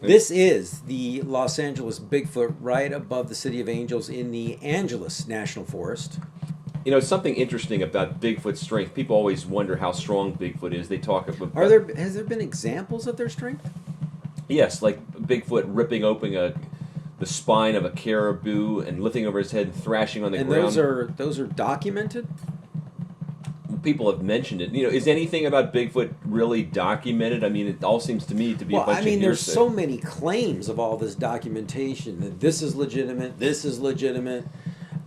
This is the Los Angeles Bigfoot right above the City of Angels in the Angeles National Forest. You know, something interesting about Bigfoot's strength. People always wonder how strong Bigfoot is. They talk about... Has there been examples of their strength? Yes, like Bigfoot ripping open the spine of a caribou and lifting over his head and thrashing on the ground. And those are documented? People have mentioned it. You know, is anything about Bigfoot really documented? I mean, it all seems to me to be a bunch of hearsay. There's so many claims of all this documentation that this is legitimate, this is legitimate.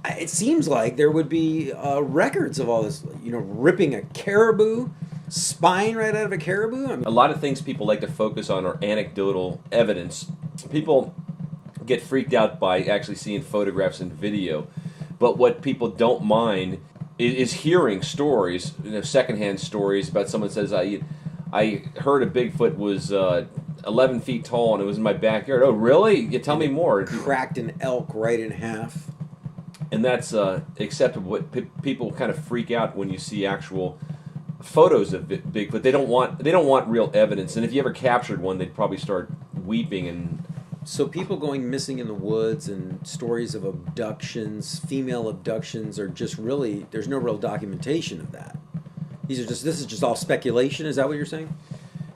It seems like there would be records of all this, ripping a caribou, spine right out of a caribou. A lot of things people like to focus on are anecdotal evidence. People get freaked out by actually seeing photographs and video, but what people don't mind is hearing stories, secondhand stories about someone says, I heard a Bigfoot was 11 feet tall and it was in my backyard. Oh, really? You tell me more. Cracked an elk right in half. And that's acceptable. But people kind of freak out when you see actual photos of Bigfoot. They don't want real evidence. And if you ever captured one, they'd probably start weeping. And so people going missing in the woods and stories of abductions, female abductions, are just really, there's no real documentation of that. This is just all speculation. Is that what you're saying?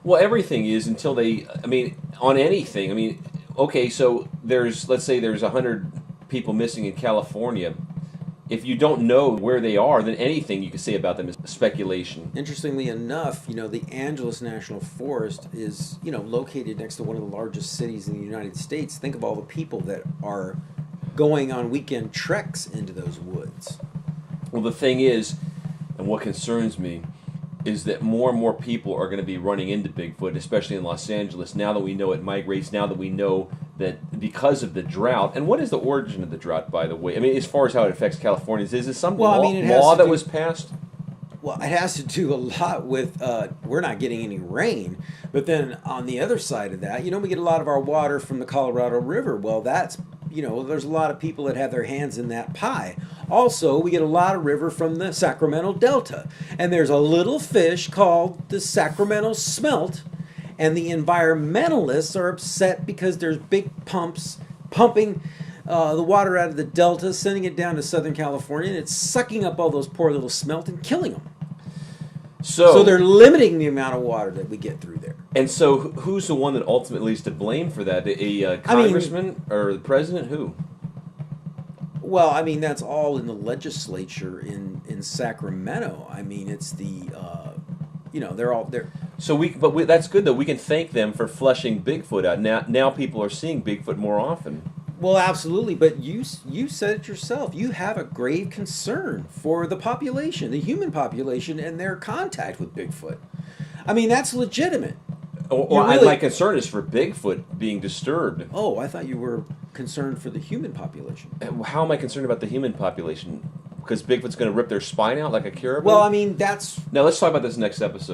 Well, everything is until on anything. Okay, so let's say there's 100 people missing in California. If you don't know where they are, then anything you can say about them is speculation. Interestingly enough, the Angeles National Forest is, located next to one of the largest cities in the United States. Think of all the people that are going on weekend treks into those woods. Well, the thing is, and what concerns me, is that more and more people are going to be running into Bigfoot, especially in Los Angeles, now that we know it migrates, now that we know that because of the drought. And what is the origin of the drought, by the way? As far as how it affects Californians, is it some law that was passed? Well, it has to do a lot with we're not getting any rain. But then on the other side of that, we get a lot of our water from the Colorado River. Well, that's, there's a lot of people that have their hands in that pie. Also, we get a lot of river from the Sacramento Delta. And there's a little fish called the Sacramento smelt. And the environmentalists are upset because there's big pumps pumping the water out of the Delta, sending it down to Southern California, and it's sucking up all those poor little smelt and killing them. So they're limiting the amount of water that we get through there. And so who's the one that ultimately is to blame for that? A congressman or the president? Who? Well, that's all in the legislature in Sacramento. It's the, they're all there. So that's good though. We can thank them for flushing Bigfoot out. Now people are seeing Bigfoot more often. Well, absolutely. But you said it yourself. You have a grave concern for the population, the human population, and their contact with Bigfoot. That's legitimate. My concern is for Bigfoot being disturbed. Oh, I thought you were concerned for the human population. How am I concerned about the human population? Because Bigfoot's going to rip their spine out like a caribou? Well, that's... Now, let's talk about this next episode.